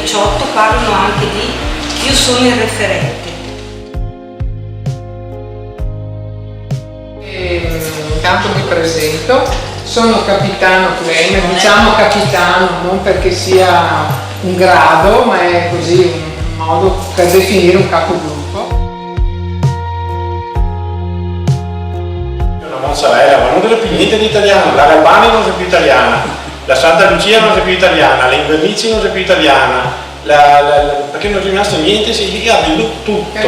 18 parlano anche di io sono il referente. Intanto mi presento, sono capitano Clem, diciamo capitano non perché sia un grado, ma è così un modo per definire un capogruppo. La mozzarella, ma non c'è più niente di italiano, la Galbani non c'è più italiana, la Santa Lucia non c'è più italiana, la Invernizzi non c'è più italiana, perché non è rimasto niente, si ha venduto tutto,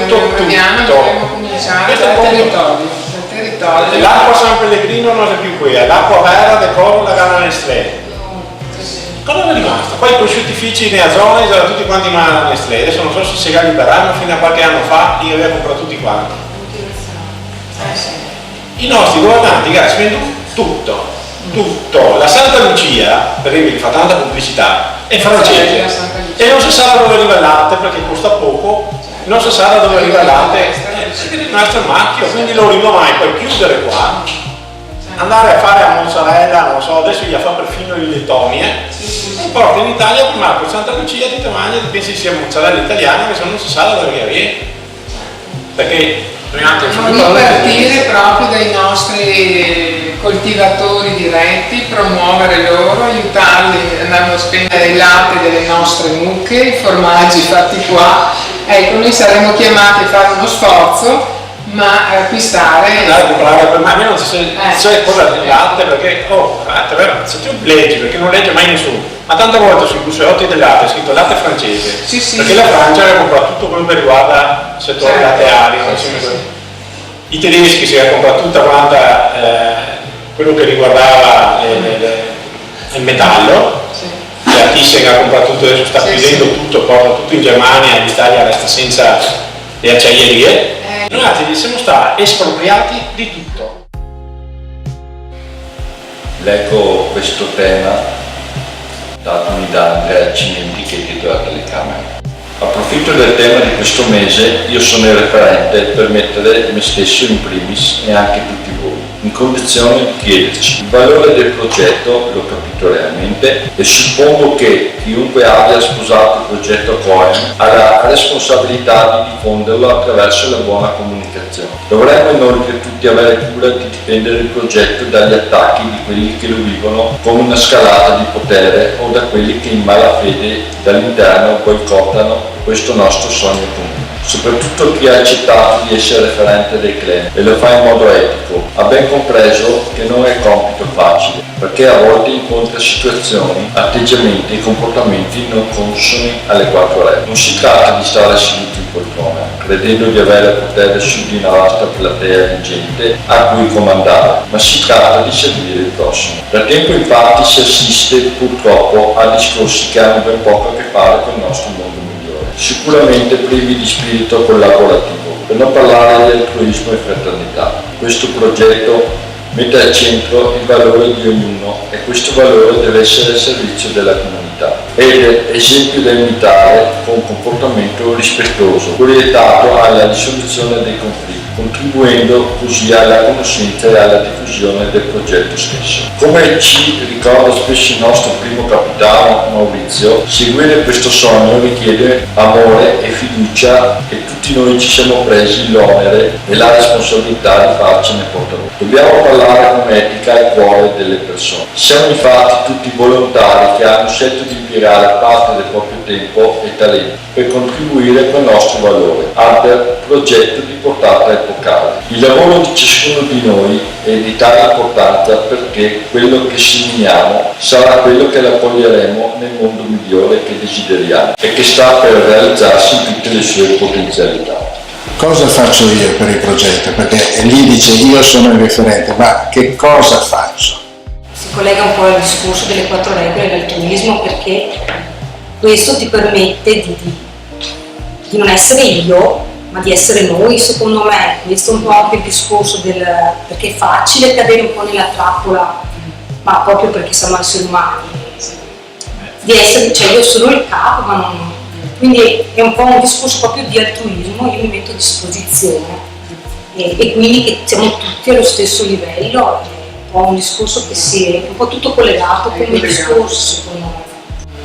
Dobbiamo cominciare dal territorio. L'acqua San Pellegrino non è più quella, l'acqua vera del Coro la Gana Nestlé. Cosa è rimasto? Poi i prosciuttifici nella zona erano tutti quanti male a Nestlé, adesso non so se si liberano, fino a qualche anno fa io avevo comprato tutti quanti. I nostri governanti, ragazzi, vendono tutto. La Santa Lucia, per esempio, fa tanta pubblicità, è francese e non si sa da dove arriva il latte perché costa poco, non si sa da dove arriva il latte, è rimasto il marchio, quindi lo mai puoi chiudere qua, andare a fare a mozzarella, non so, adesso gli fa perfino le lettonie, e porta in Italia per marco Santa Lucia di Tamagna, pensi sia mozzarella italiana, che se non si sa da dove viene, perché ripartire proprio dai nostri coltivatori diretti, promuovere loro, aiutarli andando a spendere il latte delle nostre mucche, i formaggi fatti qua. Ecco, noi saremo chiamati a fare uno sforzo, ma acquistare. Andare a comprare per me non c'è cosa del latte, perché se tu leggi, perché non legge mai nessuno, ma tante volte sui bussotti del latte è scritto latte francese, perché la Francia aveva comprato tutto quello che riguarda il settore latteario, i tedeschi si era comprato tutta quanta quello che riguardava il metallo, la Thyssen ha comprato tutto, adesso sta chiudendo tutto, porta tutto in Germania e l'Italia resta senza le acciaierie. Noi altri siamo stati espropriati di tutto. Leggo questo tema datomi da Andrea Cimenti, che è dietro la telecamera. Approfitto del tema di questo mese, io sono il referente per mettere me stesso in primis e anche tutti voi in condizione di chiederci il valore del progetto, l'ho capito realmente, e suppongo che chiunque abbia sposato il progetto Cohen ha la responsabilità di diffonderlo attraverso la buona comunicazione. Dovremmo inoltre tutti avere cura di difendere il progetto dagli attacchi di quelli che lo vivono come una scalata di potere o da quelli che in malafede dall'interno boicottano questo nostro sogno comune. Soprattutto chi ha accettato di essere referente dei clan e lo fa in modo etico, ha ben compreso che non è compito facile, perché a volte incontra situazioni, atteggiamenti e comportamenti non consoni alle quattro regole. Non si tratta di stare seduti in poltrona, credendo di avere potere su di una vasta platea di gente a cui comandare, ma si tratta di servire il prossimo. Da tempo infatti si assiste purtroppo a discorsi che hanno ben poco a che fare con il nostro mondo migliore, sicuramente privi di spirito collaborativo, per non parlare di altruismo e fraternità. Questo progetto mette al centro il valore di ognuno e questo valore deve essere al servizio della comunità ed è esempio da imitare con un comportamento rispettoso, orientato alla risoluzione dei conflitti, contribuendo così alla conoscenza e alla diffusione del progetto stesso. Come ci ricorda spesso il nostro primo capitano Maurizio, seguire questo sogno richiede amore e fiducia e tutti noi ci siamo presi l'onere e la responsabilità di farcene portavoce. Dobbiamo parlare con etica e cuore delle persone. Siamo infatti tutti volontari che hanno scelto di impiegare parte del proprio tempo e talento per contribuire con il nostro valore al progetto di portata epocale. Il lavoro di ciascuno di noi è di tale importanza perché quello che seminiamo sarà quello che raccoglieremo nel mondo migliore che desideriamo e che sta per realizzarsi in tutte le sue potenzialità. Cosa faccio io per il progetto? Perché lì dice io sono il referente, ma che cosa faccio? Si collega un po' al discorso delle quattro regole dell'altruismo, perché questo ti permette di non essere io, ma di essere noi, secondo me. Questo è un po' anche il discorso perché è facile cadere un po' nella trappola, ma proprio perché siamo esseri umani, di essere, cioè io sono il capo, ma non. Quindi è un po' un discorso proprio di altruismo, io mi metto a disposizione e quindi che siamo tutti allo stesso livello, è un po' un discorso che si è un po' tutto collegato come discorso, secondo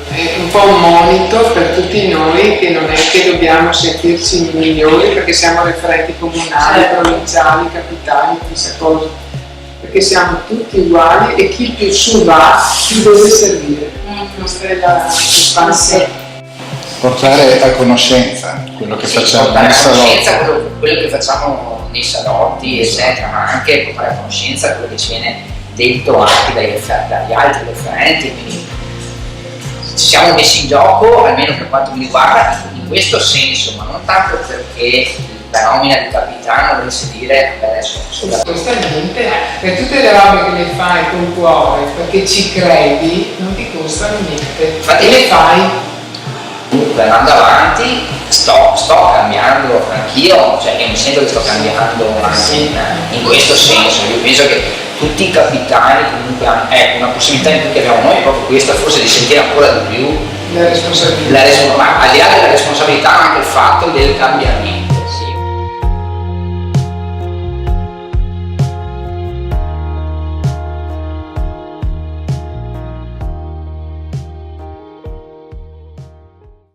me. è un po' un monito per tutti noi, che non è che dobbiamo sentirci migliori perché siamo referenti comunali, provinciali, capitali, chissà cosa, perché siamo tutti uguali e chi più su va più deve servire. Questa è la sostanza. Portare a conoscenza quello che facciamo nei salotti. Quello che facciamo nei salotti, eccetera, ma anche portare a conoscenza quello che ci viene detto anche dagli altri referenti, quindi ci siamo messi in gioco, almeno per quanto mi riguarda, in questo senso, ma non tanto perché la nomina di capitano volesse dire adesso non costa niente, per tutte le robe che le fai con cuore, perché ci credi, non ti costano niente. Infatti le fai. Andando avanti sto cambiando anch'io, cioè io mi sento che sto cambiando anche in questo senso. Io penso che tutti i capitani comunque hanno una possibilità in più che abbiamo noi, proprio questa forse di sentire ancora di più la responsabilità, al di là della responsabilità, ma anche il fatto del cambiamento.